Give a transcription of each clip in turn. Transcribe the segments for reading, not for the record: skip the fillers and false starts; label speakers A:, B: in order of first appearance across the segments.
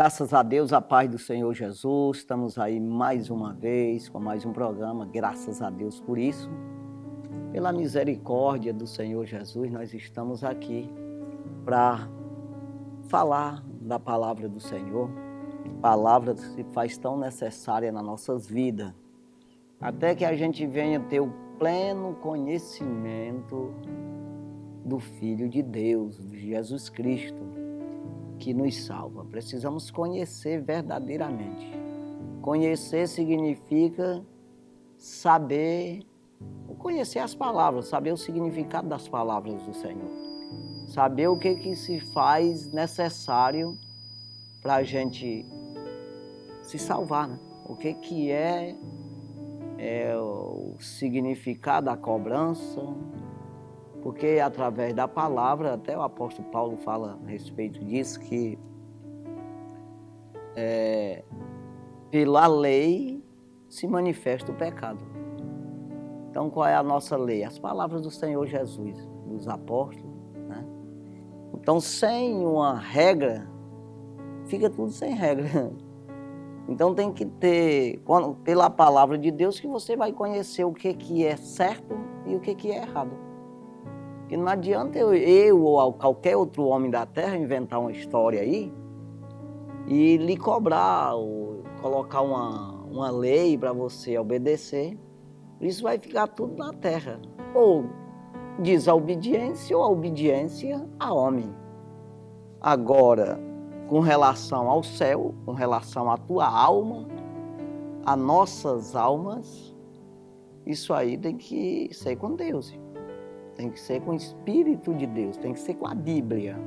A: Graças a Deus, a paz do Senhor Jesus, estamos aí mais uma vez com mais um programa, graças a Deus por isso. Pela misericórdia do Senhor Jesus, nós estamos aqui para falar da palavra do Senhor, palavra que se faz tão necessária nas nossas vidas, até que a gente venha ter o pleno conhecimento do Filho de Deus, de Jesus Cristo, que nos salva. Precisamos conhecer verdadeiramente. Conhecer significa saber, conhecer as palavras, saber o significado das palavras do Senhor. Saber o que se faz necessário para a gente se salvar, né? O que é o significado da cobrança, porque através da palavra, até o apóstolo Paulo fala a respeito disso, que pela lei se manifesta o pecado. Então, qual é a nossa lei? As palavras do Senhor Jesus, dos apóstolos, né? Então, sem uma regra, fica tudo sem regra. Então, tem que ter, pela palavra de Deus, que você vai conhecer o que é certo e o que é errado. Porque não adianta eu ou qualquer outro homem da terra inventar uma história aí e lhe cobrar ou colocar uma lei para você obedecer. Isso vai ficar tudo na terra. Ou desobediência ou a obediência a homem. Agora, com relação ao céu, com relação à tua alma, a nossas almas, isso aí tem que ser com Deus. Tem que ser com o Espírito de Deus, tem que ser com a Bíblia.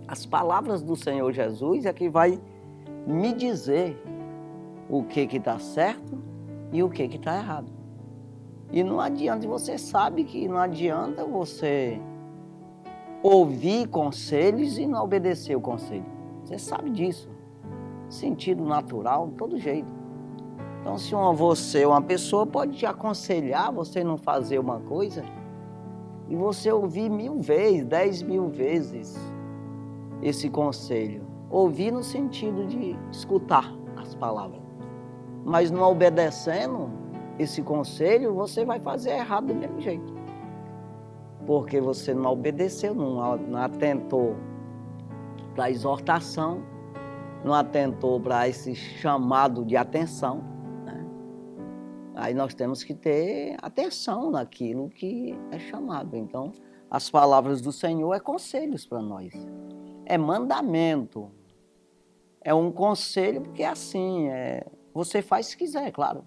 A: As palavras do Senhor Jesus é que vai me dizer o que está certo e o que está errado. E não adianta, você sabe que não adianta você ouvir conselhos e não obedecer o conselho. Você sabe disso. Sentido natural, de todo jeito. Então, se uma pessoa pode te aconselhar você não fazer uma coisa, e você ouvir 1000 vezes, 10.000 vezes esse conselho. Ouvir no sentido de escutar as palavras. Mas não obedecendo esse conselho, você vai fazer errado do mesmo jeito. Porque você não obedeceu, não atentou para a exortação, não atentou para esse chamado de atenção. Aí nós temos que ter atenção naquilo que é chamado. Então, as palavras do Senhor é conselhos para nós. É mandamento. É um conselho porque é assim, você faz se quiser, claro.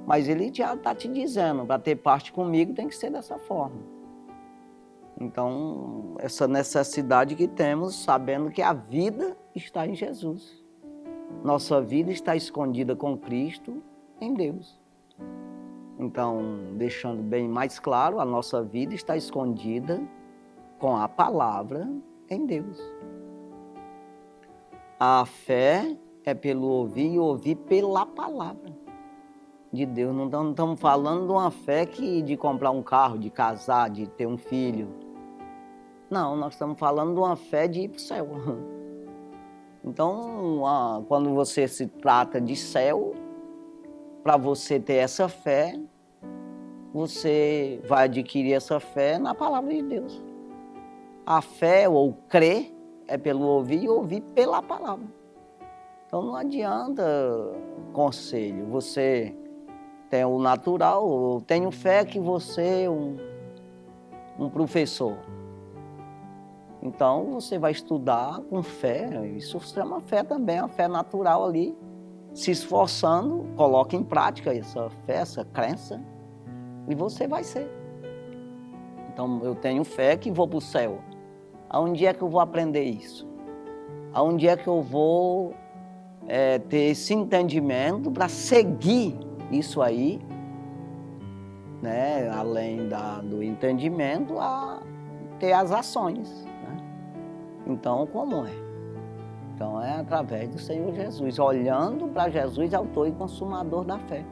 A: Mas ele já está te dizendo, para ter parte comigo tem que ser dessa forma. Então, essa necessidade que temos, sabendo que a vida está em Jesus. Nossa vida está escondida com Cristo em Deus. Então, deixando bem mais claro, a nossa vida está escondida com a palavra em Deus. A fé é pelo ouvir e ouvir pela palavra de Deus. Não estamos falando de uma fé de comprar um carro, de casar, de ter um filho. Não, nós estamos falando de uma fé de ir para o céu. Então, quando você se trata de céu, para você ter essa fé, você vai adquirir essa fé na palavra de Deus. A fé ou crer é pelo ouvir e ouvir pela palavra. Então não adianta conselho. Você tem o natural, eu tenho fé que você é um professor. Então você vai estudar com fé, isso se chama fé também, a fé natural ali. Se esforçando, coloca em prática essa fé, essa crença, e você vai ser. Então, eu tenho fé que vou para o céu. Aonde é que eu vou aprender isso? Aonde é que eu vou ter esse entendimento para seguir isso aí, né? Além do entendimento, a ter as ações, né? Então, como é? Então, é através do Senhor Jesus, olhando para Jesus, autor e consumador da fé.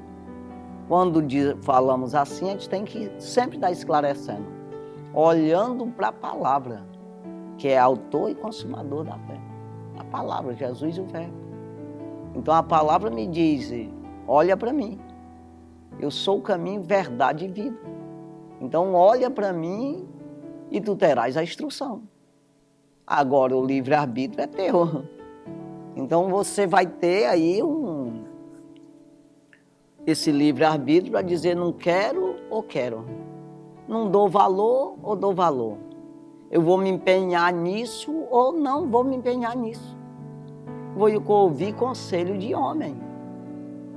A: Quando falamos assim, a gente tem que sempre estar esclarecendo, olhando para a palavra, que é autor e consumador da fé. A palavra, Jesus e o Verbo. Então a palavra me diz, olha para mim. Eu sou o caminho, verdade e vida. Então olha para mim e tu terás a instrução. Agora o livre-arbítrio é teu. Então você vai ter aí esse livre-arbítrio para dizer não quero ou quero. Não dou valor ou dou valor. Eu vou me empenhar nisso ou não vou me empenhar nisso. Vou ouvir conselho de homem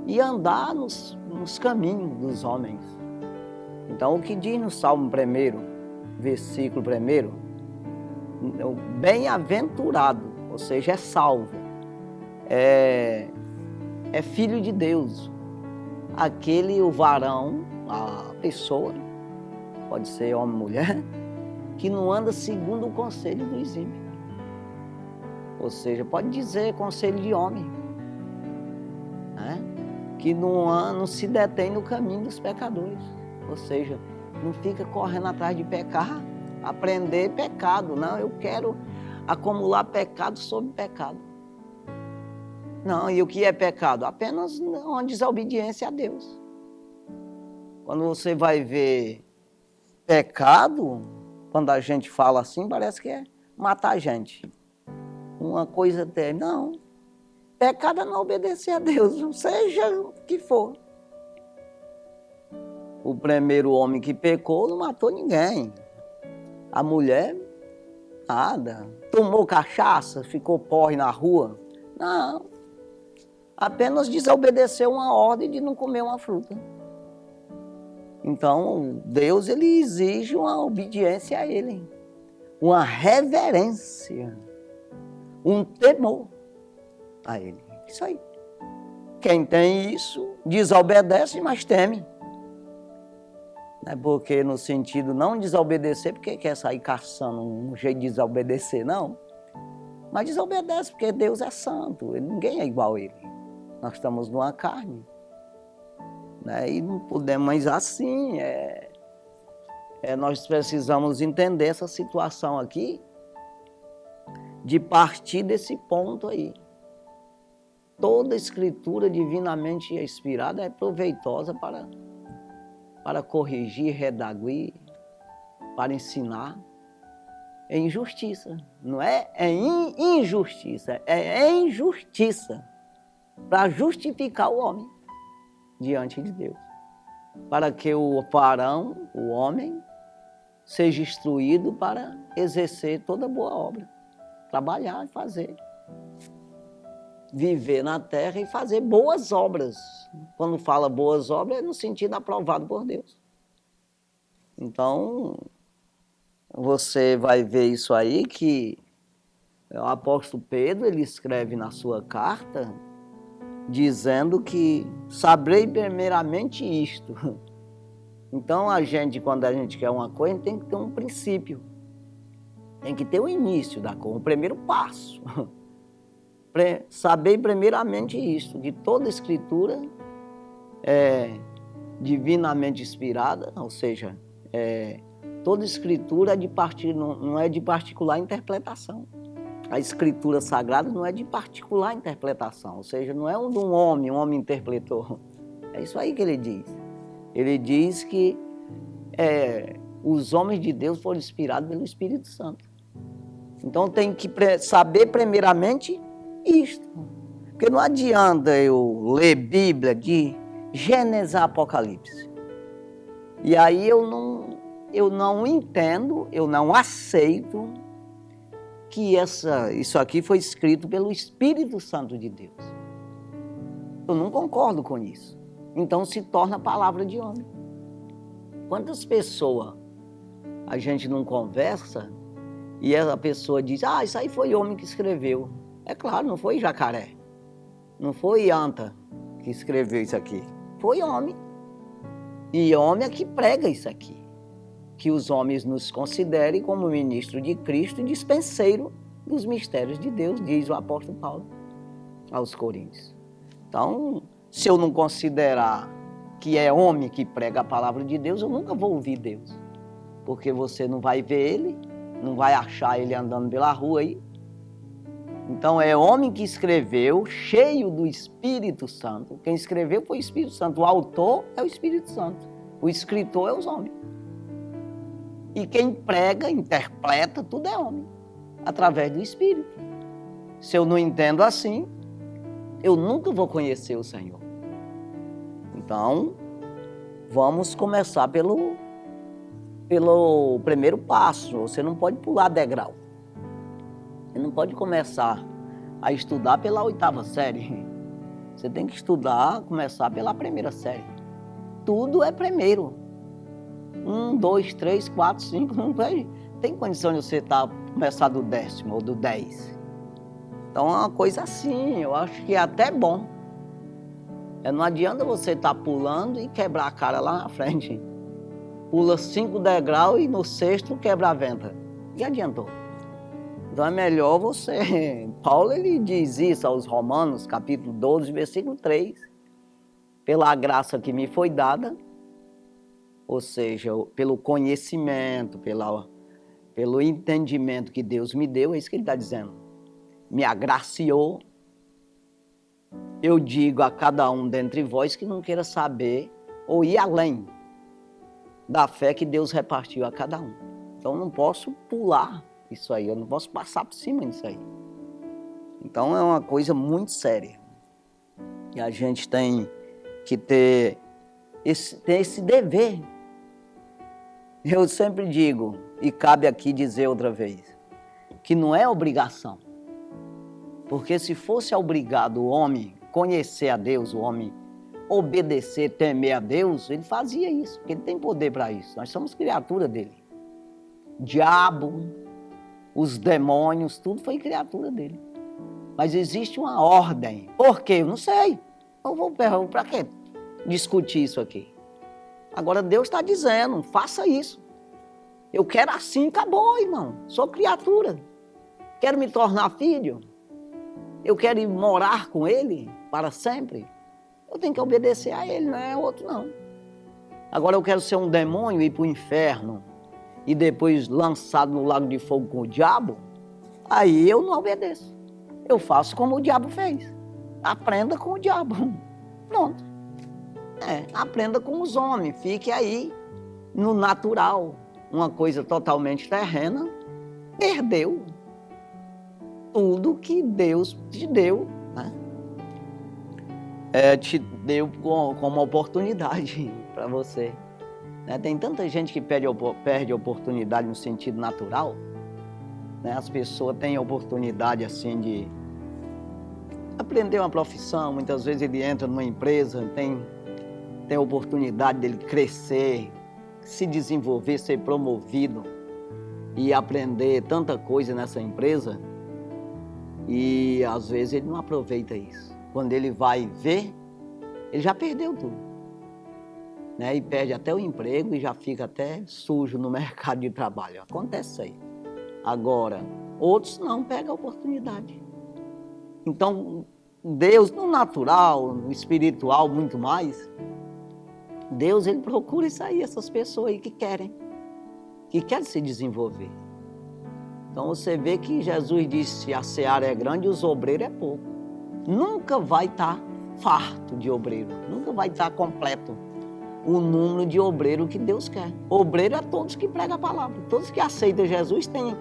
A: e andar nos caminhos dos homens. Então o que diz no Salmo 1, versículo 1, bem-aventurado, ou seja, é salvo, é filho de Deus, o varão, a pessoa, pode ser homem ou mulher, que não anda segundo o conselho dos ímpios. Ou seja, pode dizer conselho de homem, né? Que não se detém no caminho dos pecadores. Ou seja, não fica correndo atrás de pecar, aprender pecado. Não, eu quero acumular pecado sobre pecado. Não, e o que é pecado? Apenas uma desobediência a Deus. Quando você vai ver pecado, quando a gente fala assim, parece que é matar a gente. Uma coisa até. Não. Pecado é não obedecer a Deus, seja o que for. O primeiro homem que pecou não matou ninguém. A mulher, nada. Tomou cachaça, ficou porre na rua. Não. Apenas desobedeceu uma ordem de não comer uma fruta. Então, Deus ele exige uma obediência a Ele. Uma reverência. Um temor a Ele. Isso aí. Quem tem isso, desobedece, mas teme. Não é porque no sentido não desobedecer, porque quer sair caçando um jeito de desobedecer, não. Mas desobedece porque Deus é santo, ninguém é igual a Ele. Nós estamos numa carne. Né? E não podemos, mas assim, nós precisamos entender essa situação aqui, de partir desse ponto aí. Toda escritura divinamente inspirada é proveitosa para corrigir, redaguir, para ensinar. É injustiça, não é injustiça, é em justiça, para justificar o homem diante de Deus. Para que o varão, o homem, seja instruído para exercer toda boa obra. Trabalhar e fazer. Viver na terra e fazer boas obras. Quando fala boas obras, é no sentido aprovado por Deus. Então, você vai ver isso aí, que o apóstolo Pedro, ele escreve na sua carta, dizendo que saberei primeiramente isto. Então, quando a gente quer uma coisa, tem que ter um princípio. Tem que ter o início da coisa, o primeiro passo. Saber primeiramente isto, que toda escritura é divinamente inspirada, ou seja, toda escritura não é de particular interpretação. A escritura sagrada não é de particular interpretação, ou seja, não é de um homem interpretou. É isso aí que ele diz. Ele diz que os homens de Deus foram inspirados pelo Espírito Santo. Então tem que saber primeiramente isto. Porque não adianta eu ler Bíblia de Gênesis a Apocalipse. E aí eu não entendo, eu não aceito que isso aqui foi escrito pelo Espírito Santo de Deus. Eu não concordo com isso. Então se torna palavra de homem. Quantas pessoas a gente não conversa e a pessoa diz, isso aí foi homem que escreveu. É claro, não foi jacaré. Não foi anta que escreveu isso aqui. Foi homem. E homem é que prega isso aqui. Que os homens nos considerem como ministro de Cristo e dispenseiro dos mistérios de Deus, diz o apóstolo Paulo aos Coríntios. Então, se eu não considerar que é homem que prega a palavra de Deus, eu nunca vou ouvir Deus. Porque você não vai ver ele, não vai achar ele andando pela rua aí, Então é homem que escreveu, cheio do Espírito Santo. Quem escreveu foi o Espírito Santo. O autor é o Espírito Santo. O escritor é os homens. E quem prega, interpreta, tudo é homem, através do Espírito. Se eu não entendo assim, eu nunca vou conhecer o Senhor. Então, vamos começar pelo primeiro passo. Você não pode pular degrau. Você não pode começar a estudar pela 8ª série. Você tem que começar pela 1ª série. Tudo é primeiro. 1, 2, 3, 4, 5, não tem condição de você começar do 10º ou do 10. Então é uma coisa assim, eu acho que é até bom. Não adianta você estar pulando e quebrar a cara lá na frente. Pula 5 degraus e no 6º quebra a venta. E adiantou. Então é melhor você... Paulo ele diz isso aos Romanos, capítulo 12, versículo 3. Pela graça que me foi dada, ou seja, pelo conhecimento, pelo entendimento que Deus me deu, é isso que ele está dizendo. Me agraciou. Eu digo a cada um dentre vós que não queira saber ou ir além da fé que Deus repartiu a cada um. Então eu não posso pular isso aí, eu não posso passar por cima disso aí. Então é uma coisa muito séria. E a gente tem que ter esse dever. Eu sempre digo, e cabe aqui dizer outra vez, que não é obrigação. Porque se fosse obrigado o homem conhecer a Deus, o homem obedecer, temer a Deus, ele fazia isso, porque ele tem poder para isso. Nós somos criatura dele. Diabo, os demônios, tudo foi criatura dele. Mas existe uma ordem. Por quê? Eu não sei. Eu vou perguntar, para quê discutir isso aqui? Agora Deus está dizendo, faça isso. Eu quero assim, acabou, irmão. Sou criatura. Quero me tornar filho. Eu quero ir morar com ele para sempre. Eu tenho que obedecer a ele, não é outro não. Agora eu quero ser um demônio e ir para o inferno e depois lançado no lago de fogo com o diabo, aí eu não obedeço. Eu faço como o diabo fez. Aprenda com o diabo. Pronto. Aprenda com os homens. Fique aí no natural. Uma coisa totalmente terrena. Perdeu tudo que Deus te deu, né? Te deu como oportunidade para você. Né? Tem tanta gente que perde oportunidade no sentido natural. Né? As pessoas têm oportunidade assim de aprender uma profissão. Muitas vezes ele entra numa empresa, tem oportunidade dele crescer, se desenvolver, ser promovido e aprender tanta coisa nessa empresa. E às vezes ele não aproveita isso. Quando ele vai ver, ele já perdeu tudo. Né? E perde até o emprego e já fica até sujo no mercado de trabalho. Acontece isso aí. Agora, outros não pegam a oportunidade. Então, Deus, no natural, no espiritual, muito mais, Deus, ele procura isso aí, essas pessoas aí que querem se desenvolver. Então você vê que Jesus disse, a seara é grande e os obreiros é pouco. Nunca vai estar farto de obreiro, nunca vai estar completo o número de obreiro que Deus quer. Obreiro é todos que pregam a palavra, todos que aceitam Jesus têm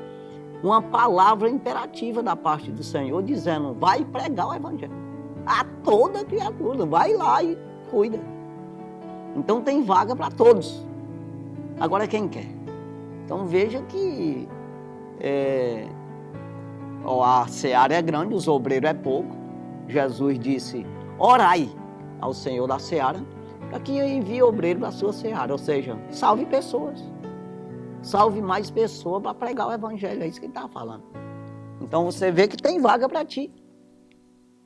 A: uma palavra imperativa da parte do Senhor, dizendo, vai pregar o evangelho a toda criatura, vai lá e cuida. Então tem vaga para todos. Agora quem quer? Então veja que a seara é grande, os obreiros é pouco. Jesus disse, orai ao Senhor da seara, para que envie obreiro para a sua seara, ou seja, salve pessoas. Salve mais pessoas para pregar o evangelho, é isso que ele está falando. Então você vê que tem vaga para ti,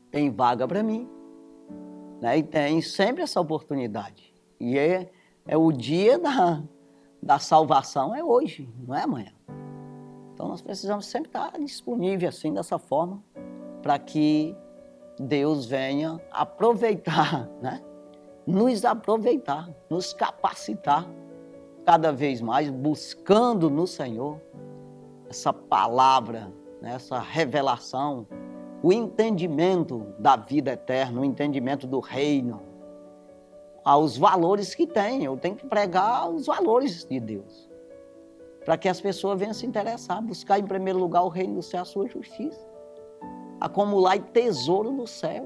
A: tem vaga para mim, né? E tem sempre essa oportunidade. E é o dia da salvação, é hoje, não é amanhã. Então nós precisamos sempre estar disponíveis assim, dessa forma, para que Deus venha aproveitar, né? Nos aproveitar, nos capacitar cada vez mais, buscando no Senhor essa palavra, né? Essa revelação, o entendimento da vida eterna, o entendimento do reino, aos valores que tem. Eu tenho que pregar os valores de Deus, para que as pessoas venham se interessar, buscar em primeiro lugar o reino do céu, a sua justiça, acumular tesouro no céu,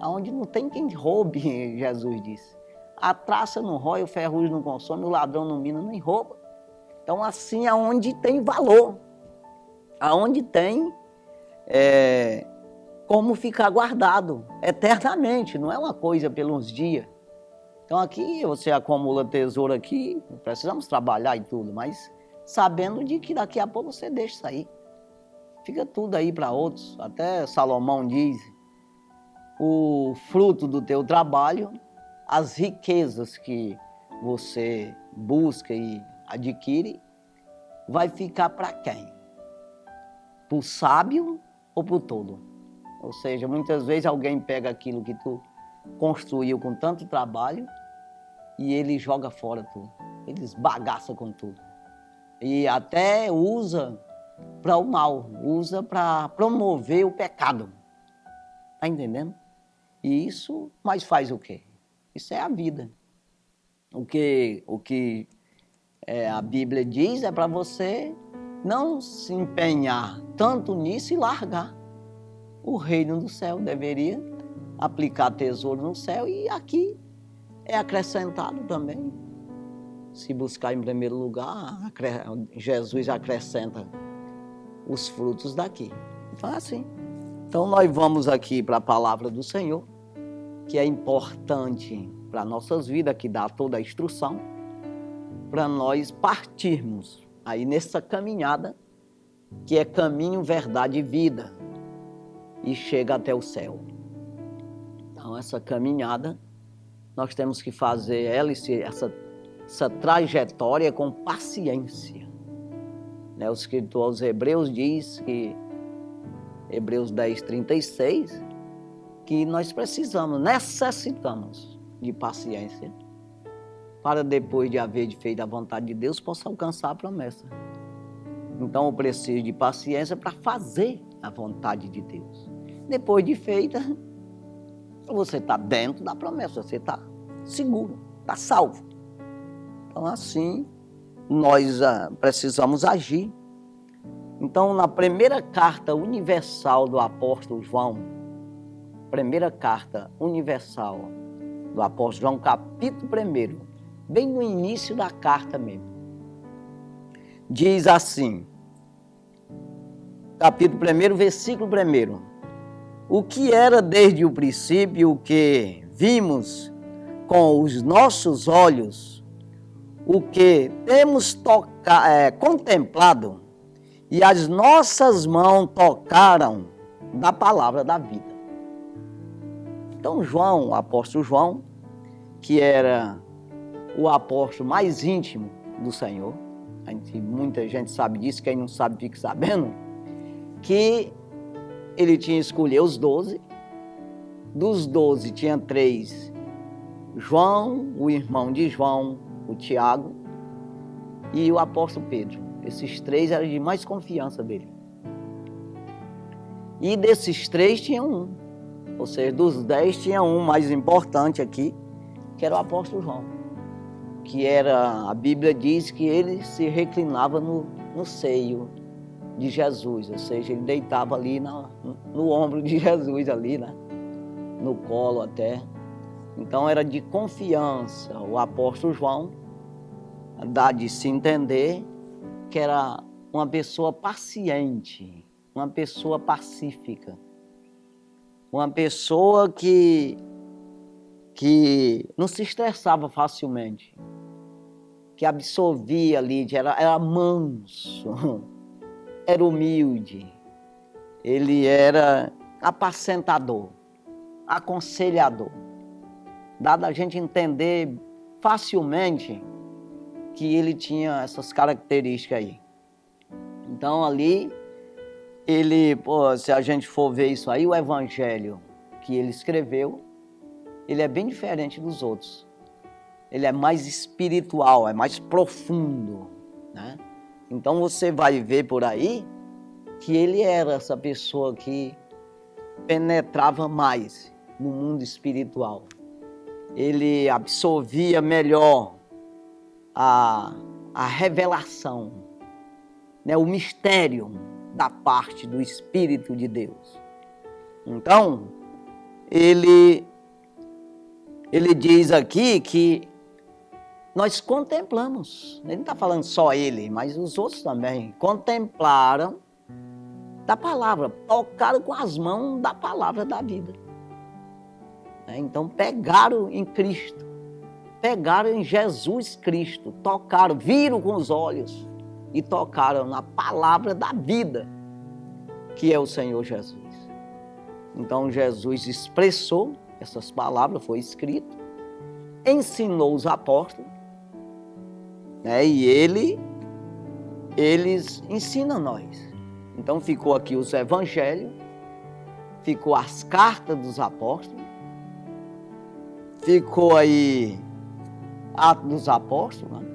A: aonde não tem quem roube, Jesus disse. A traça não rói, o ferrugem não consome, o ladrão não mina nem rouba. Então assim, aonde tem valor, aonde tem como ficar guardado eternamente, não é uma coisa pelos dias. Então aqui você acumula tesouro aqui, precisamos trabalhar e tudo, mas sabendo de que daqui a pouco você deixa sair. Fica tudo aí para outros. Até Salomão diz, o fruto do teu trabalho, as riquezas que você busca e adquire, vai ficar para quem? Para o sábio ou para o tolo? Ou seja, muitas vezes alguém pega aquilo que tu construiu com tanto trabalho e ele joga fora tudo. Ele esbagaça com tudo. E até usa para o mal, usa para promover o pecado. Está entendendo? E isso, mas faz o quê? Isso é a vida. O que a Bíblia diz é para você não se empenhar tanto nisso e largar. O reino do céu deveria aplicar tesouro no céu e aqui é acrescentado também. Se buscar em primeiro lugar, Jesus acrescenta os frutos daqui. Então é assim. Então nós vamos aqui para a palavra do Senhor, que é importante para nossas vidas, que dá toda a instrução, para nós partirmos aí nessa caminhada, que é caminho, verdade e vida, e chega até o céu. Então essa caminhada, nós temos que fazer ela, essa trajetória com paciência. O escritor aos Hebreus diz que, Hebreus 10:36, que nós necessitamos de paciência para depois de haver feito a vontade de Deus, possa alcançar a promessa. Então eu preciso de paciência para fazer a vontade de Deus. Depois de feita, você está dentro da promessa, você está seguro, está salvo. Então assim, nós precisamos agir. Então, na primeira carta universal do apóstolo João, primeira carta universal do apóstolo João, capítulo 1, bem no início da carta mesmo, diz assim, capítulo 1, versículo 1, o que era desde o princípio, o que vimos com os nossos olhos, o que temos contemplado e as nossas mãos tocaram da palavra da vida. Então João, o apóstolo João, que era o apóstolo mais íntimo do Senhor, muita gente sabe disso, quem não sabe fique sabendo, que ele tinha escolhido os 12, dos 12 tinha 3, João, o irmão de João, o Tiago, e o apóstolo Pedro. Esses 3 eram de mais confiança dele. E desses 3 tinha um, ou seja, dos 10 tinha um mais importante aqui, que era o apóstolo João, que era, a Bíblia diz que ele se reclinava no seio de Jesus, ou seja, ele deitava ali no ombro de Jesus ali, né? No colo até. Então era de confiança. O apóstolo João dá de se entender que era uma pessoa paciente, uma pessoa pacífica, uma pessoa que não se estressava facilmente, que absorvia ali, era manso, era humilde, ele era apacentador, aconselhador. Dado a gente entender facilmente que ele tinha essas características aí. Então ali, se a gente for ver isso aí, o evangelho que ele escreveu, ele é bem diferente dos outros. Ele é mais espiritual, é mais profundo, né? Então você vai ver por aí que ele era essa pessoa que penetrava mais no mundo espiritual. Ele absorvia melhor a revelação, né, o mistério da parte do Espírito de Deus. Então, ele diz aqui que nós contemplamos, ele não está falando só ele, mas os outros também, contemplaram da palavra, tocaram com as mãos da palavra da vida. Então pegaram em Cristo, pegaram em Jesus Cristo, tocaram, viram com os olhos e tocaram na palavra da vida, que é o Senhor Jesus. Então Jesus expressou essas palavras, foi escrito, ensinou os apóstolos, né? E eles ensinam nós. Então ficou aqui os evangelhos, ficou as cartas dos apóstolos, ficou aí Atos dos Apóstolos, né?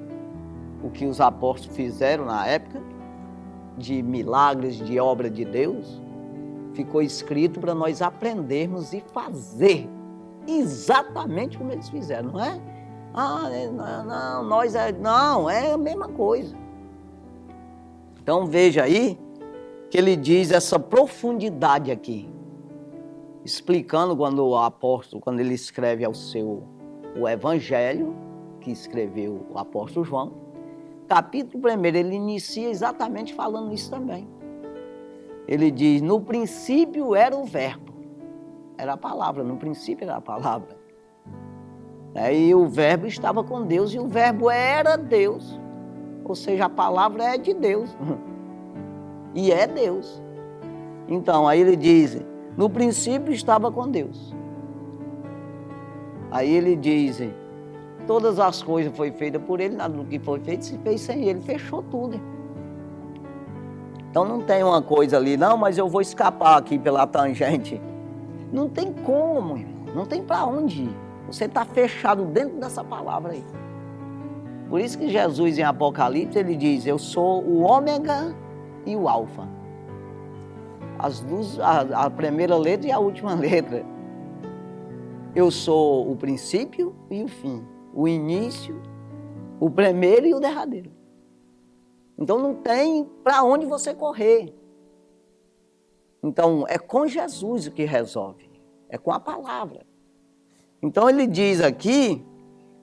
A: O que os apóstolos fizeram na época, de milagres, de obra de Deus, ficou escrito para nós aprendermos e fazer exatamente como eles fizeram, não é? Não, é a mesma coisa. Então veja aí que ele diz essa profundidade aqui, explicando quando o apóstolo, quando ele escreve o evangelho, que escreveu o apóstolo João, capítulo 1, ele inicia exatamente falando isso também. Ele diz, no princípio era o verbo, era a palavra, no princípio era a palavra. E o verbo estava com Deus e o verbo era Deus, ou seja, a palavra é de Deus e é Deus. Então, aí ele diz, no princípio estava com Deus. Aí ele diz, todas as coisas foram feitas por ele, nada do que foi feito se fez sem ele, fechou tudo. Então não tem uma coisa ali, não, mas eu vou escapar aqui pela tangente. Não tem como, irmão, não tem para onde ir. Você está fechado dentro dessa palavra aí. Por isso que Jesus em Apocalipse, ele diz, eu sou o ômega e o alfa. A primeira letra e a última letra. Eu sou o princípio e o fim, o início, o primeiro e o derradeiro. Então não tem para onde você correr. Então é com Jesus o que resolve, é com a palavra. Então ele diz aqui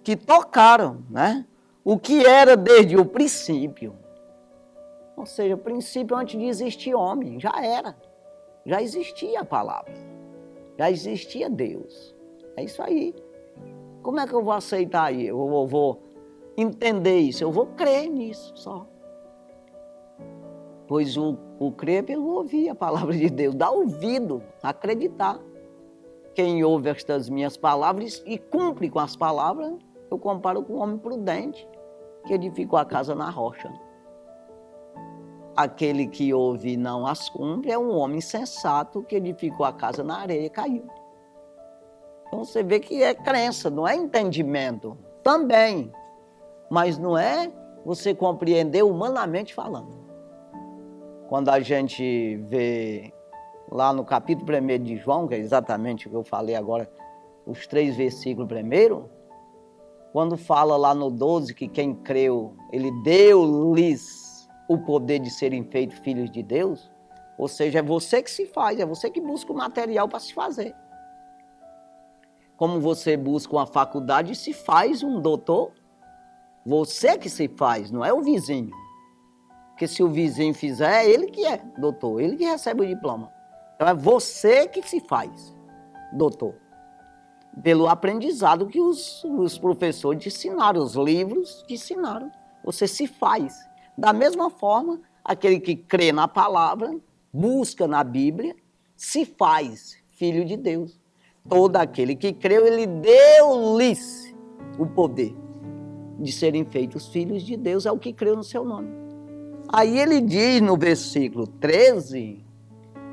A: que tocaram, né? O que era desde o princípio. Ou seja, o princípio antes de existir homem, já era. Já existia a palavra. Já existia Deus. É isso aí. Como é que eu vou aceitar aí? Eu vou entender isso, eu vou crer nisso só. Pois o crer é pelo ouvir a palavra de Deus, dá ouvido, acreditar. Quem ouve estas minhas palavras e cumpre com as palavras, eu comparo com um homem prudente que edificou a casa na rocha. Aquele que ouve e não as cumpre é um homem sensato que edificou a casa na areia e caiu. Então você vê que é crença, não é entendimento. Também, mas não é você compreender humanamente falando. Quando a gente vê lá no capítulo 1 de João, que é exatamente o que eu falei agora, os 3 versículos primeiro, quando fala lá no 12 que quem creu, ele deu-lhes o poder de serem feitos filhos de Deus, ou seja, é você que se faz, é você que busca o material para se fazer. Como você busca uma faculdade e se faz um doutor, você que se faz, não é o vizinho. Porque se o vizinho fizer, é ele que é doutor, ele que recebe o diploma. Então é você que se faz doutor. Pelo aprendizado que os professores te ensinaram, os livros te ensinaram. Você se faz. Da mesma forma, aquele que crê na palavra, busca na Bíblia, se faz filho de Deus. Todo aquele que creu, ele deu-lhes o poder de serem feitos filhos de Deus, é o que creu no seu nome. Aí ele diz no versículo 13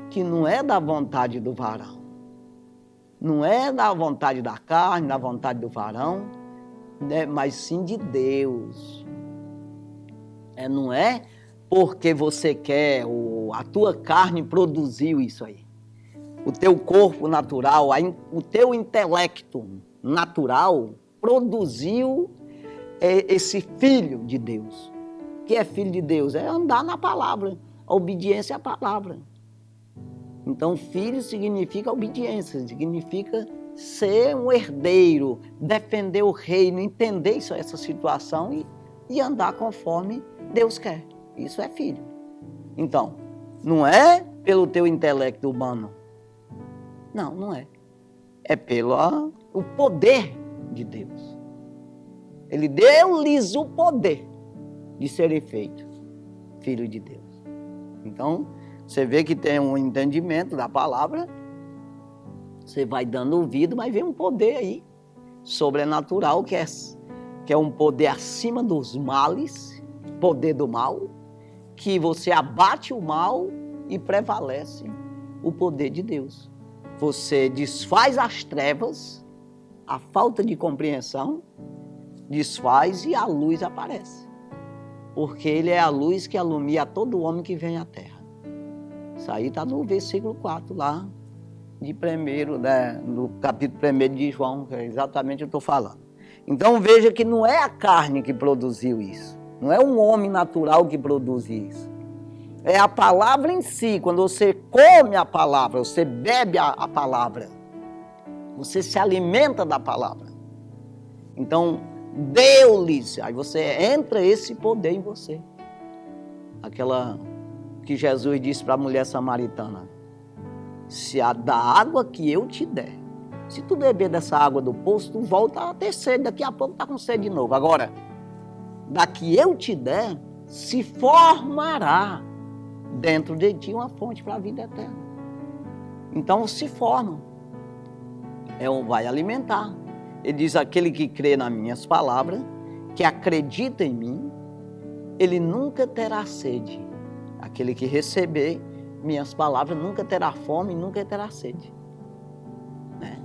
A: que não é da vontade do varão, não é da vontade da carne, da vontade do varão, né, mas sim de Deus. Não é porque você quer, ou a tua carne produziu isso aí. o teu corpo natural, o teu intelecto natural produziu esse filho de Deus. O que é filho de Deus? É andar na palavra, a obediência à palavra. Então, filho significa obediência, significa ser um herdeiro, defender o reino, entender essa situação e andar conforme Deus quer. Isso é filho. Então, não é pelo teu intelecto humano. Não, não é. É pelo o poder de Deus. Ele deu-lhes o poder de serem feitos filho de Deus. Então, você vê que tem um entendimento da palavra, você vai dando ouvido, mas vem um poder aí, sobrenatural, que é um poder acima dos males, poder do mal, que você abate o mal e prevalece o poder de Deus. Você desfaz as trevas, a falta de compreensão, desfaz e a luz aparece. Porque ele é a luz que alumia a todo homem que vem à terra. Isso aí está no versículo 4 lá, de primeiro, né, no capítulo 1 de João, que é exatamente o que eu estou falando. Então veja que não é a carne que produziu isso. Não é um homem natural que produz isso. É a palavra em si. Quando você come a palavra, você bebe a palavra, você se alimenta da palavra. Então, deu-lhes, aí você entra esse poder em você. Aquela que Jesus disse para a mulher samaritana: se a da água que eu te der, se tu beber dessa água do poço, tu volta a ter sede, daqui a pouco tá com sede de novo. Agora, da que eu te der, se formará dentro de ti uma fonte para a vida eterna. Então se forma. Vai alimentar. Ele diz: aquele que crê nas minhas palavras, que acredita em mim, ele nunca terá sede. Aquele que receber minhas palavras nunca terá fome e nunca terá sede.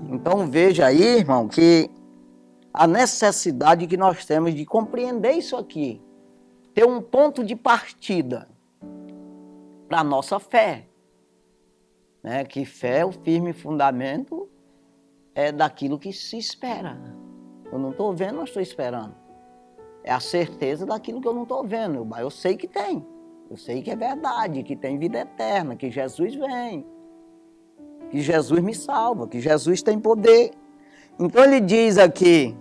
A: Então veja aí, irmão, que a necessidade que nós temos de compreender isso aqui, ter um ponto de partida para a nossa fé. Que fé, o firme fundamento, é daquilo que se espera. Eu não estou vendo, mas estou esperando. É a certeza daquilo que eu não estou vendo. Mas eu sei que tem. Eu sei que é verdade, que tem vida eterna, que Jesus vem, que Jesus me salva, que Jesus tem poder. Então ele diz aqui,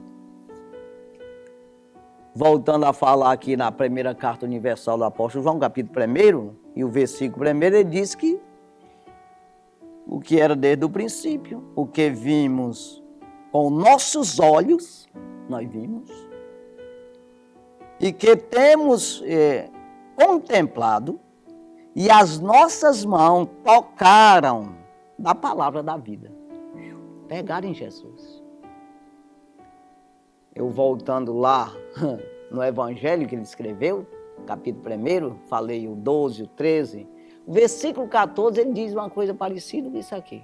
A: voltando a falar aqui na primeira carta universal do apóstolo João, capítulo 1, e o versículo 1, ele diz que o que era desde o princípio, o que vimos com nossos olhos, nós vimos, e que temos contemplado, e as nossas mãos tocaram da palavra da vida. Pegaram em Jesus. Eu voltando lá no evangelho que ele escreveu, capítulo 1, falei o 12, o 13, o versículo 14, ele diz uma coisa parecida com isso aqui.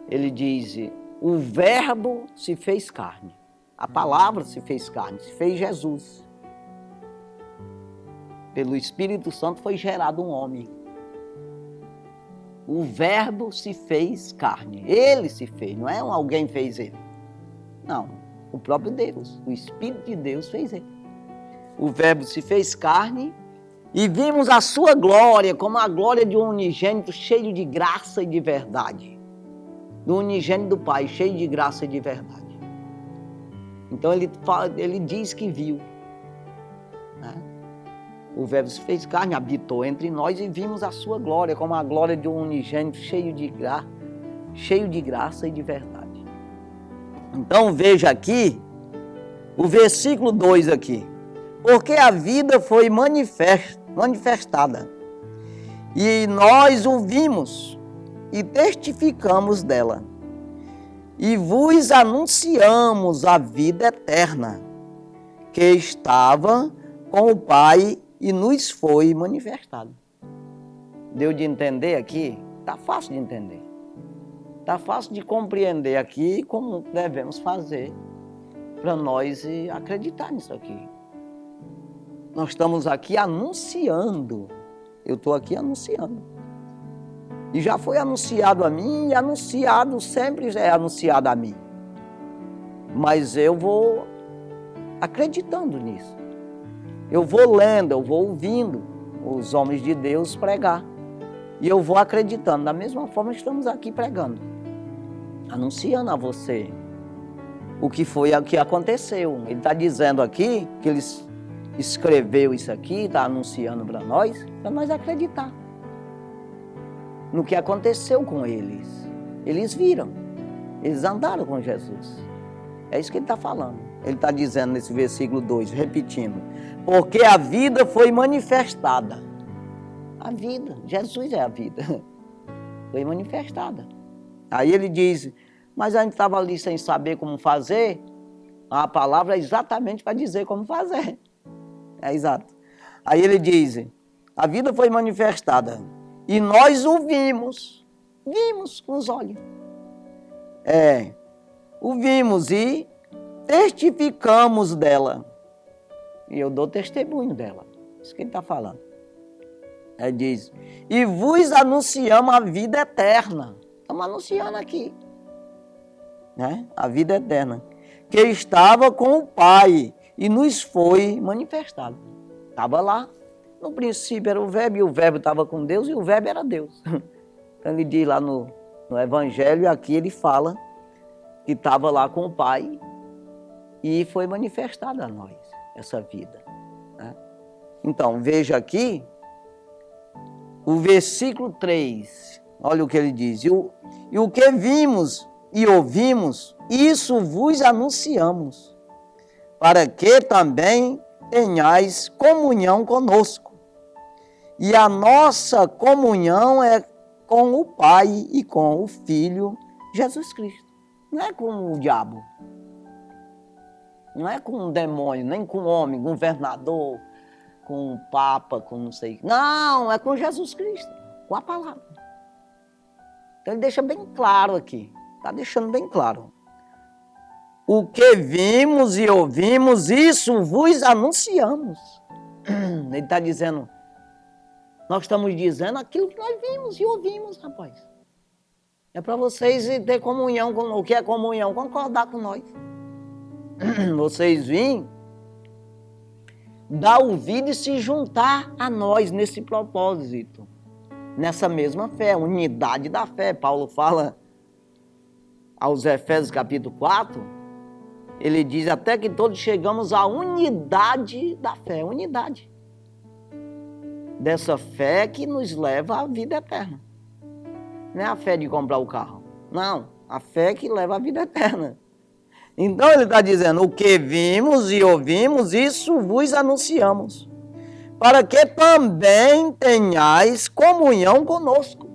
A: Ele diz: o verbo se fez carne. A palavra se fez carne, se fez Jesus. Pelo Espírito Santo foi gerado um homem. O verbo se fez carne. Ele se fez, não é alguém fez ele. Não, o próprio Deus, o Espírito de Deus fez ele. O verbo se fez carne e vimos a sua glória como a glória de um unigênito cheio de graça e de verdade. Do unigênito do Pai, cheio de graça e de verdade. Então ele diz que viu. O verbo se fez carne, habitou entre nós e vimos a sua glória, como a glória de um unigênito cheio de graça e de verdade. Então veja aqui, o versículo 2 aqui. Porque a vida foi manifestada, e nós o vimos e testificamos dela, e vos anunciamos a vida eterna, que estava com o Pai e nos foi manifestado. Deu de entender aqui? Está fácil de entender. Está fácil de compreender aqui como devemos fazer para nós acreditar nisso aqui. Nós estamos aqui anunciando. Eu estou aqui anunciando. E já foi anunciado a mim, e anunciado sempre é anunciado a mim. Mas eu vou acreditando nisso. Eu vou lendo, eu vou ouvindo os homens de Deus pregar. E eu vou acreditando. Da mesma forma estamos aqui pregando. Anunciando a você o que foi, o que aconteceu. Ele está dizendo aqui, que ele escreveu isso aqui, está anunciando para nós acreditar no que aconteceu com eles. Eles viram, eles andaram com Jesus. É isso que ele está falando. Ele está dizendo nesse versículo 2, repetindo, porque a vida foi manifestada. A vida, Jesus é a vida, foi manifestada. Aí ele diz, mas a gente estava ali sem saber como fazer. A palavra é exatamente para dizer como fazer. É exato. Aí ele diz, a vida foi manifestada e nós o vimos com os olhos. O vimos e testificamos dela. E eu dou testemunho dela. Isso que ele está falando. Ele diz, e vos anunciamos a vida eterna. Estamos anunciando aqui. Né? A vida eterna. Que estava com o Pai e nos foi manifestado. Estava lá. No princípio era o Verbo, e o Verbo estava com Deus, e o Verbo era Deus. Então ele diz lá no Evangelho, aqui ele fala que estava lá com o Pai e foi manifestada a nós essa vida. Né? Então, veja aqui o versículo 3, olha o que ele diz. E o que vimos e ouvimos, isso vos anunciamos, para que também tenhais comunhão conosco. E a nossa comunhão é com o Pai e com o Filho Jesus Cristo. Não é com o diabo. Não é com um demônio, nem com um homem, com um governador, com um papa, com não sei. Não, é com Jesus Cristo, com a palavra. Então ele deixa bem claro aqui. Está deixando bem claro. O que vimos e ouvimos, isso vos anunciamos. Ele está dizendo, nós estamos dizendo aquilo que nós vimos e ouvimos, rapaz. É para vocês ter comunhão com o que é comunhão, concordar com nós. Vocês vêm dar ouvido e se juntar a nós nesse propósito, nessa mesma fé, unidade da fé. Paulo fala aos Efésios capítulo 4, ele diz até que todos chegamos à unidade da fé, unidade dessa fé que nos leva à vida eterna. Não é a fé de comprar o carro, não, a fé que leva à vida eterna. Então ele está dizendo, o que vimos e ouvimos, isso vos anunciamos, para que também tenhais comunhão conosco.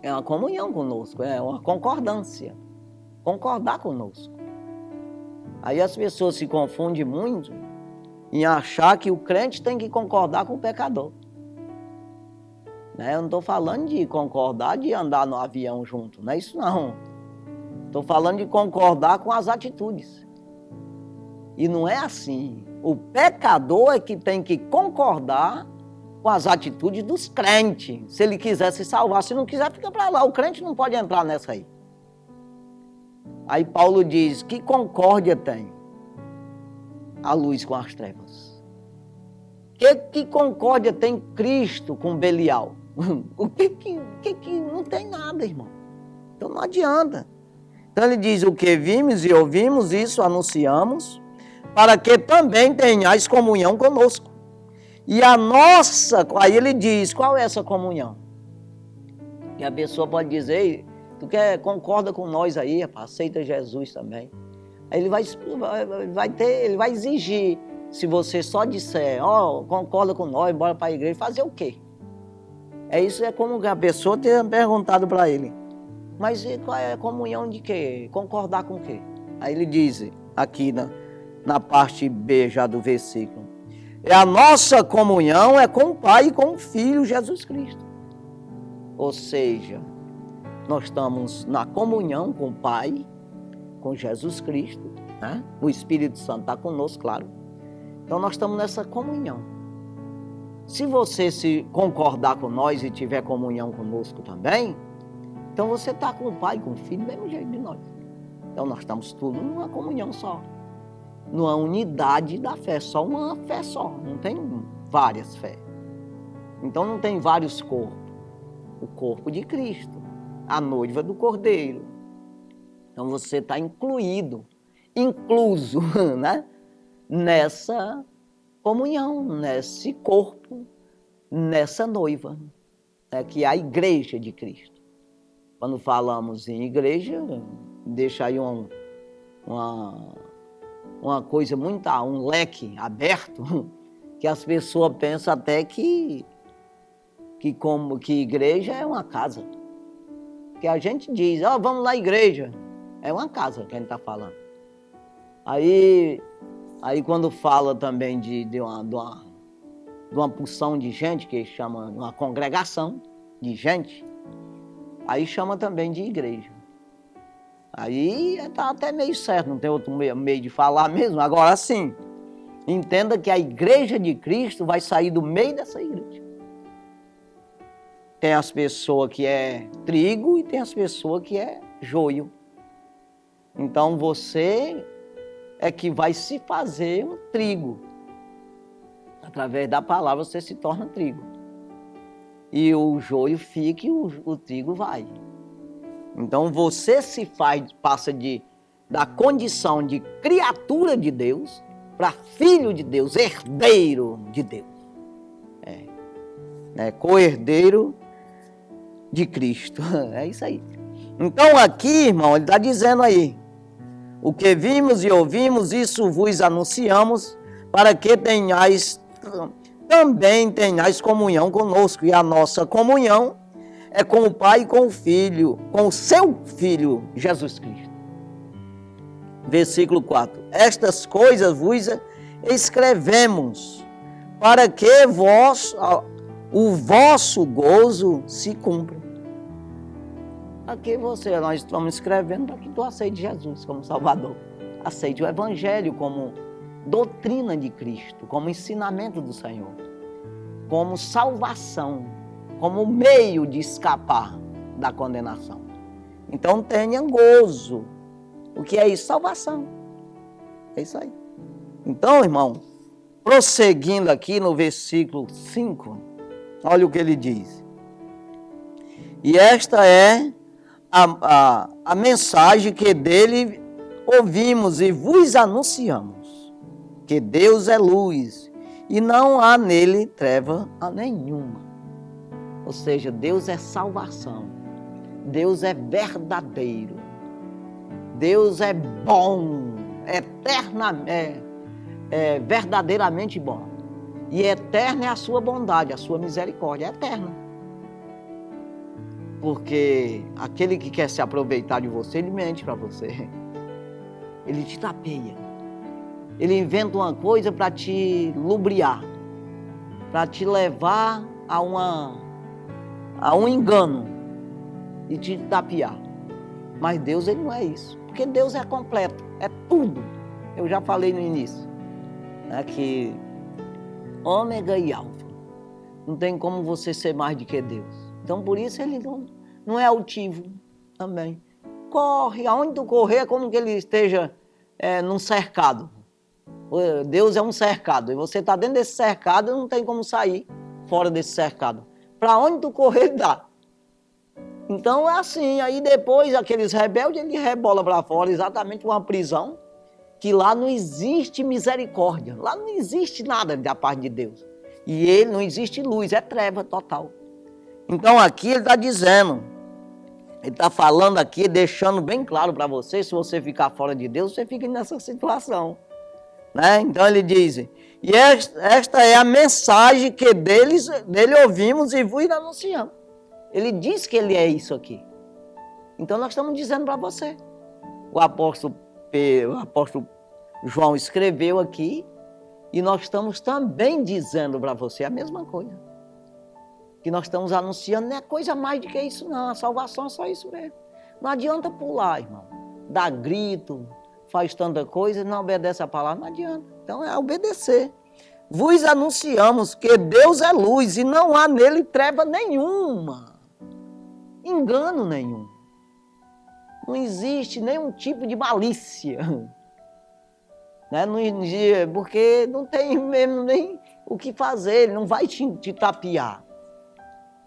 A: É uma comunhão conosco, é uma concordância, concordar conosco. Aí as pessoas se confundem muito em achar que o crente tem que concordar com o pecador. Né? Eu não estou falando de concordar de andar no avião junto, não é isso não. Estou falando de concordar com as atitudes. E não é assim. O pecador é que tem que concordar com as atitudes dos crentes. Se ele quiser se salvar, se não quiser, fica para lá. O crente não pode entrar nessa aí. Aí Paulo diz, que concórdia tem a luz com as trevas? Que concórdia tem Cristo com Belial? O que não tem nada, irmão. Então não adianta. Então ele diz, o que vimos e ouvimos, isso anunciamos, para que também tenhais comunhão conosco. E a nossa, aí ele diz, qual é essa comunhão? E a pessoa pode dizer, concorda com nós aí, rapaz, aceita Jesus também. Aí ele vai exigir, se você só disser, concorda com nós, bora para a igreja, fazer o quê? Isso é como a pessoa ter perguntado para ele. Mas qual é a comunhão de quê? Concordar com o quê? Aí ele diz, aqui na parte B já do versículo, a nossa comunhão é com o Pai e com o Filho Jesus Cristo. Ou seja, nós estamos na comunhão com o Pai, com Jesus Cristo, né? O Espírito Santo está conosco, claro. Então nós estamos nessa comunhão. Se você se concordar com nós e tiver comunhão conosco também, então você está com o Pai e com o Filho do mesmo jeito de nós. Então nós estamos todos numa comunhão só, numa unidade da fé, só uma fé só, não tem várias fés. Então não tem vários corpos. O corpo de Cristo, a noiva do Cordeiro. Então você está incluso, né? Nessa comunhão, nesse corpo, nessa noiva, né? Que é a igreja de Cristo. Quando falamos em igreja, deixa aí uma coisa muito, um leque aberto, que as pessoas pensam até que igreja é uma casa. Que a gente diz, vamos lá, igreja. É uma casa que a gente está falando. Aí quando fala também de uma porção de gente, que chama uma congregação de gente, aí chama também de igreja. Aí está até meio certo, não tem outro meio de falar mesmo. Agora sim, entenda que a igreja de Cristo vai sair do meio dessa igreja. Tem as pessoas que é trigo e tem as pessoas que é joio. Então você é que vai se fazer um trigo. Através da palavra você se torna trigo. E o joio fica e o trigo vai. Então você passa da condição de criatura de Deus para filho de Deus, herdeiro de Deus. Co-herdeiro de Cristo. É isso aí. Então aqui, irmão, ele está dizendo aí, o que vimos e ouvimos, isso vos anunciamos, para que também tenhais comunhão conosco. E a nossa comunhão é com o Pai e com o Filho, com o seu Filho, Jesus Cristo. Versículo 4. Estas coisas vos escrevemos, para que o vosso gozo se cumpra. Aqui nós estamos escrevendo para que tu aceite Jesus como Salvador. Aceite o Evangelho como doutrina de Cristo, como ensinamento do Senhor, como salvação, como meio de escapar da condenação. Então tenha gozo. O que é isso? Salvação. É isso aí. Então, irmão, prosseguindo aqui no versículo 5, olha o que ele diz. E esta é a mensagem que dele ouvimos e vos anunciamos, que Deus é luz e não há nele treva nenhuma. Ou seja, Deus é salvação, Deus é verdadeiro, Deus é bom, verdadeiramente bom. E eterna é a sua bondade, a sua misericórdia é eterna. Porque aquele que quer se aproveitar de você, ele mente para você. Ele te tapeia. Ele inventa uma coisa para te lubriar, para te levar a um engano e te tapear. Mas Deus, ele não é isso. Porque Deus é completo, é tudo. Eu já falei no início, né, que ômega e alfa. Não tem como você ser mais do que Deus. Então, por isso, ele não é altivo também. Corre, aonde tu correr, é como que ele esteja num cercado. Deus é um cercado, e você está dentro desse cercado, não tem como sair fora desse cercado. Para onde tu correr, ele dá. Então, é assim, aí depois, aqueles rebeldes, ele rebola para fora, exatamente uma prisão, que lá não existe misericórdia, lá não existe nada da parte de Deus. E ele não existe luz, é treva total. Então aqui ele está dizendo, ele está falando aqui, deixando bem claro para você, se você ficar fora de Deus, você fica nessa situação. Né? Então ele diz, e esta é a mensagem que dele ouvimos e vos anunciamos. Ele diz que ele é isso aqui. Então nós estamos dizendo para você. O apóstolo João escreveu aqui, e nós estamos também dizendo para você a mesma coisa. Que nós estamos anunciando, não é coisa mais do que isso não, a salvação é só isso mesmo. Não adianta pular, irmão, dá grito, faz tanta coisa, não obedece a palavra, não adianta. Então é obedecer. vos anunciamos que Deus é luz e não há nele treva nenhuma, engano nenhum. Não existe nenhum tipo de malícia, né? Porque não tem mesmo nem o que fazer, ele não vai te tapear.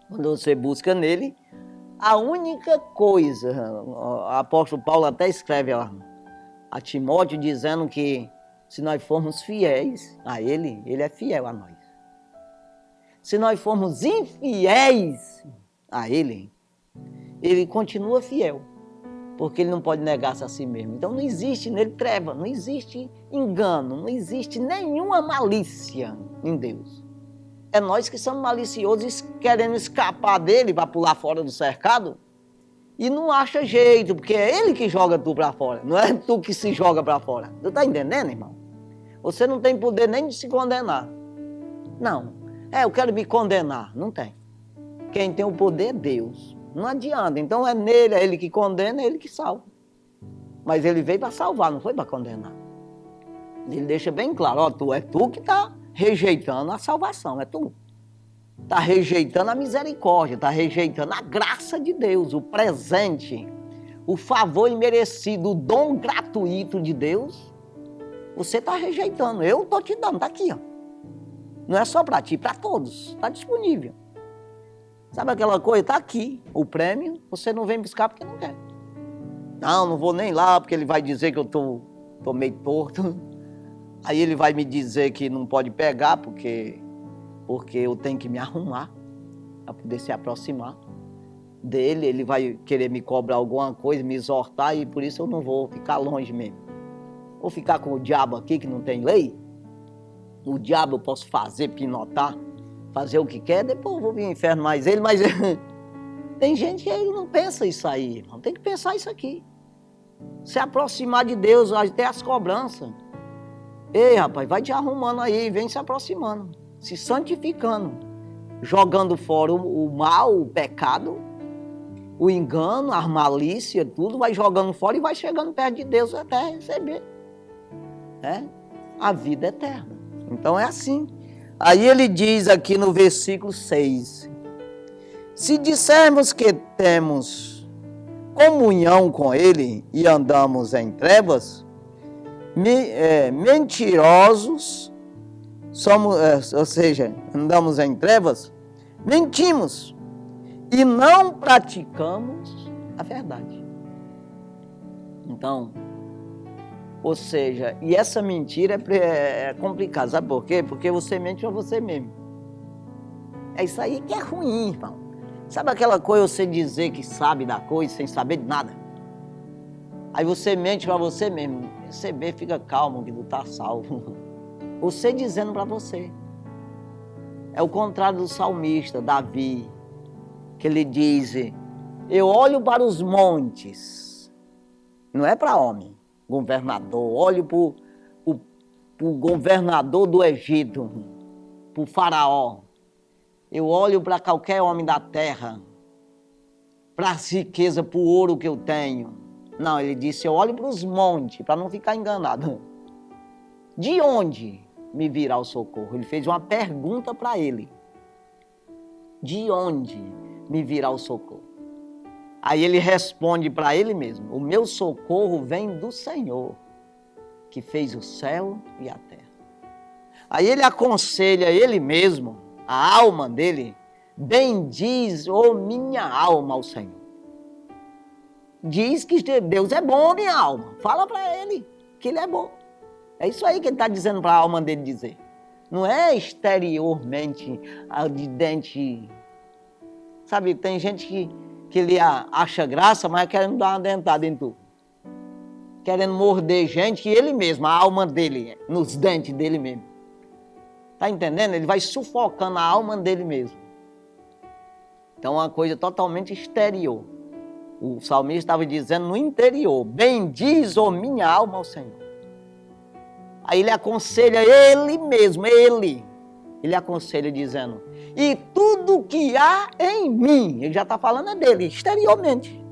A: Quando você busca nele, a única coisa, o apóstolo Paulo até escreve a Timóteo dizendo que se nós formos fiéis a ele, ele é fiel a nós. Se nós formos infiéis a ele, ele continua fiel, porque ele não pode negar-se a si mesmo. Então não existe nele treva, não existe engano, não existe nenhuma malícia em Deus. É nós que somos maliciosos querendo escapar dele para pular fora do cercado e não acha jeito, porque é ele que joga tu para fora, não é tu que se joga para fora. Tu tá entendendo, irmão? Você não tem poder nem de se condenar. Não. Eu quero me condenar. Não tem. Quem tem o poder é Deus. Não adianta. Então é nele, é ele que condena, é ele que salva. Mas ele veio para salvar, não foi para condenar. Ele deixa bem claro, é tu que está rejeitando a salvação, é tu. Está rejeitando a misericórdia, está rejeitando a graça de Deus, o presente, o favor imerecido, o dom gratuito de Deus. Você está rejeitando, eu estou te dando, está aqui, ó. Não é só para ti, para todos, está disponível. Sabe aquela coisa? Está aqui, o prêmio, você não vem buscar porque não quer. Não vou nem lá, porque ele vai dizer que eu estou meio torto. Aí ele vai me dizer que não pode pegar, porque eu tenho que me arrumar para poder se aproximar dele. Ele vai querer me cobrar alguma coisa, me exortar, e por isso eu não vou ficar longe mesmo. Vou ficar com o diabo aqui, que não tem lei. O diabo eu posso fazer, pinotar, fazer o que quer, depois eu vou vir ao inferno mais ele, mas tem gente que ele não pensa isso aí, irmão. Tem que pensar isso aqui. Se aproximar de Deus, até as cobranças. Ei, rapaz, vai te arrumando aí, vem se aproximando, se santificando, jogando fora o mal, o pecado, o engano, a malícia, tudo, vai jogando fora e vai chegando perto de Deus até receber, né? A vida eterna. Então é assim. Aí ele diz aqui no versículo 6, se dissermos que temos comunhão com ele e andamos em trevas, mentirosos somos, ou seja, andamos em trevas, mentimos e não praticamos a verdade. Então, ou seja, e essa mentira é complicada, sabe por quê? Porque você mente para você mesmo. É isso aí que é ruim, irmão. Sabe aquela coisa, você dizer que sabe da coisa sem saber de nada? Aí você mente para você mesmo. Receber, fica calmo que tu tá salvo. Você dizendo para você. É o contrário do salmista, Davi, que ele diz, eu olho para os montes, não é para homem, governador, olho para o governador do Egito, para o faraó, eu olho para qualquer homem da terra, para a riqueza, para o ouro que eu tenho. Não, ele disse, eu olho para os montes, para não ficar enganado. De onde me virá o socorro? Ele fez uma pergunta para ele. De onde me virá o socorro? Aí ele responde para ele mesmo, o meu socorro vem do Senhor, que fez o céu e a terra. Aí ele aconselha ele mesmo, a alma dele, bendiz, minha alma, ao Senhor. Diz que Deus é bom, minha alma. Fala para ele que ele é bom. É isso aí que ele está dizendo para a alma dele dizer. Não é exteriormente, de dente. Sabe, tem gente que ele acha graça, mas querendo dar uma dentada em tu. Querendo morder gente que ele mesmo, a alma dele, nos dentes dele mesmo. Está entendendo? Ele vai sufocando a alma dele mesmo. Então é uma coisa totalmente exterior. O salmista estava dizendo no interior, bendiz, minha alma, ao Senhor. Aí ele aconselha ele mesmo, ele aconselha dizendo, e tudo que há em mim, ele já está falando dele, exteriormente,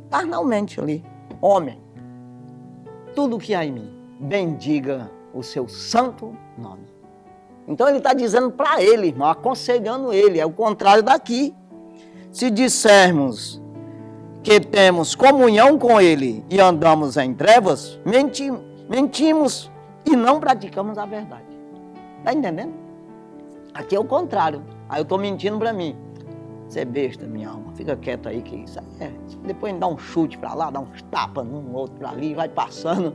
A: carnalmente ali, homem, tudo que há em mim, bendiga o seu santo nome. Então ele está dizendo para ele, irmão, aconselhando ele, é o contrário daqui. Se dissermos que temos comunhão com ele e andamos em trevas, mentimos e não praticamos a verdade. Está entendendo? Aqui é o contrário. Aí eu estou mentindo para mim. Você é besta, minha alma. Fica quieto aí que isso é. Depois dá um chute para lá, dá uns tapas num outro para ali, vai passando.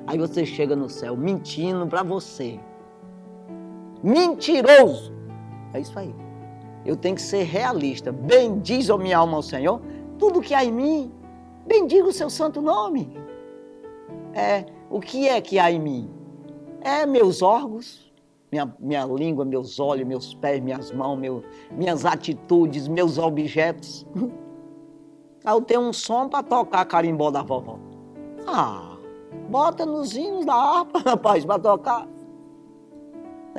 A: Aí você chega no céu mentindo para você. Mentiroso. É isso aí. Eu tenho que ser realista. Bendiz, ó minha alma, ao Senhor, tudo que há em mim. Bendiga o seu santo nome. O que é que há em mim? É meus órgãos, minha língua, meus olhos, meus pés, minhas mãos, minhas atitudes, meus objetos. Aí eu tenho um som para tocar carimbó da vovó. Bota nos hinos da harpa, rapaz, para tocar.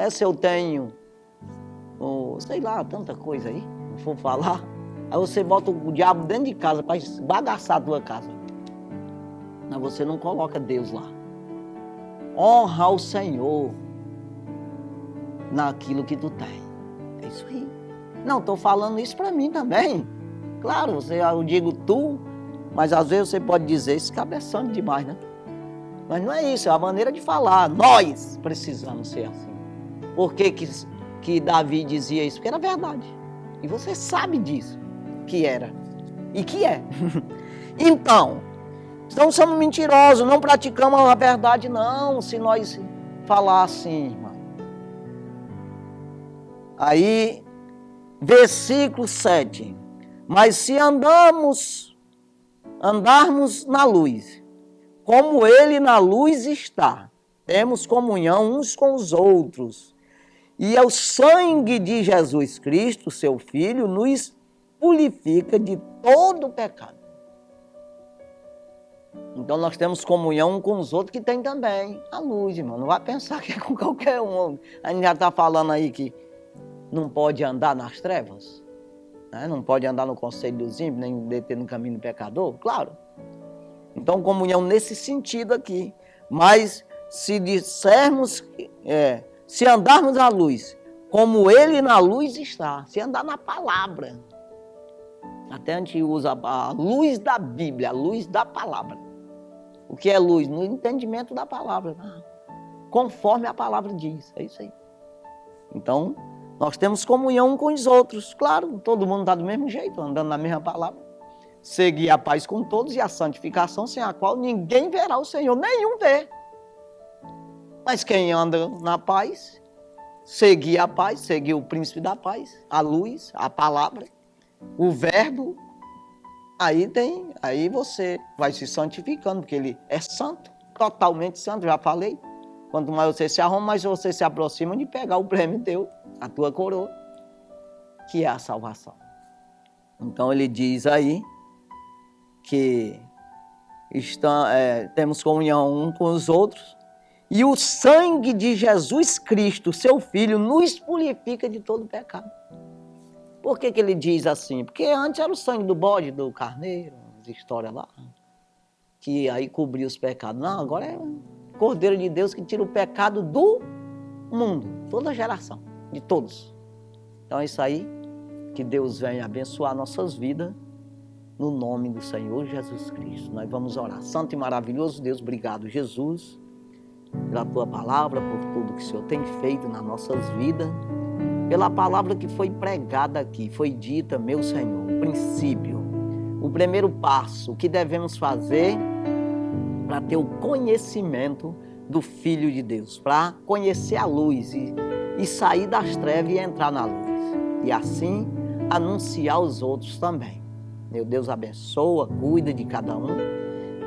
A: Se eu tenho, sei lá, tanta coisa aí, não for falar. Aí você bota o diabo dentro de casa para bagaçar a tua casa. Mas você não coloca Deus lá. Honra ao Senhor naquilo que tu tem. É isso aí. Não, estou falando isso para mim também. Claro, eu digo tu, mas às vezes você pode dizer isso cabeçando demais, né? Mas não é isso, é a maneira de falar. Nós precisamos ser assim. Por que Davi dizia isso? Porque era verdade. E você sabe disso, que era. E que é. Então, somos mentirosos, não praticamos a verdade, não, se nós falar assim, irmão. Aí, versículo 7. Mas se andarmos na luz, como ele na luz está, temos comunhão uns com os outros. E é o sangue de Jesus Cristo, seu Filho, nos purifica de todo pecado. Então nós temos comunhão com os outros que tem também a luz, irmão. Não vai pensar que é com qualquer um. A gente já está falando aí que não pode andar nas trevas, né? Não pode andar no conselho dos ímpios, nem deter no caminho do pecador, claro. Então comunhão nesse sentido aqui. Mas se dissermos, se andarmos na luz, como ele na luz está, se andar na palavra. Até a gente usa a luz da Bíblia, a luz da palavra. O que é luz? No entendimento da palavra. Conforme a palavra diz. É isso aí. Então, nós temos comunhão com os outros. Claro, todo mundo está do mesmo jeito, andando na mesma palavra. Seguir a paz com todos e a santificação, sem a qual ninguém verá o Senhor, nenhum vê. Mas quem anda na paz, seguir a paz, seguir o príncipe da paz, a luz, a palavra, o verbo, aí você vai se santificando, porque ele é santo, totalmente santo, já falei. Quanto mais você se arruma, mais você se aproxima de pegar o prêmio teu, a tua coroa, que é a salvação. Então ele diz aí que temos comunhão um com os outros, e o sangue de Jesus Cristo, seu Filho, nos purifica de todo pecado. Por que ele diz assim? Porque antes era o sangue do bode, do carneiro, as histórias lá, que aí cobria os pecados. Não, agora é o Cordeiro de Deus que tira o pecado do mundo, toda geração, de todos. Então é isso aí, que Deus venha abençoar nossas vidas, no nome do Senhor Jesus Cristo. Nós vamos orar. Santo e maravilhoso Deus, obrigado, Jesus, pela tua palavra, por tudo que o Senhor tem feito nas nossas vidas, pela palavra que foi pregada aqui, foi dita, meu Senhor, o princípio, o primeiro passo, o que devemos fazer para ter o conhecimento do Filho de Deus, para conhecer a luz e sair das trevas e entrar na luz, e assim anunciar aos outros também. Meu Deus, abençoa, cuida de cada um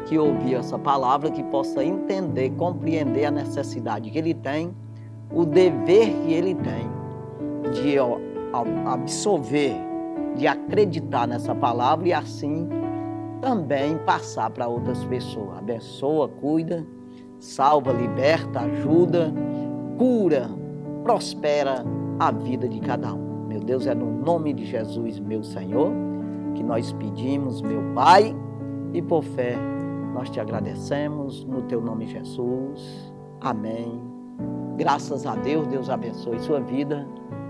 A: que ouviu essa palavra, que possa entender, compreender a necessidade que ele tem, o dever que ele tem de absorver, de acreditar nessa palavra e assim também passar para outras pessoas. Abençoa, cuida, salva, liberta, ajuda, cura, prospera a vida de cada um. Meu Deus, é no nome de Jesus, meu Senhor, que nós pedimos, meu Pai, e por fé nós te agradecemos no teu nome, Jesus. Amém Graças a Deus, Deus abençoe sua vida,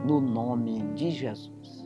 A: no nome de Jesus.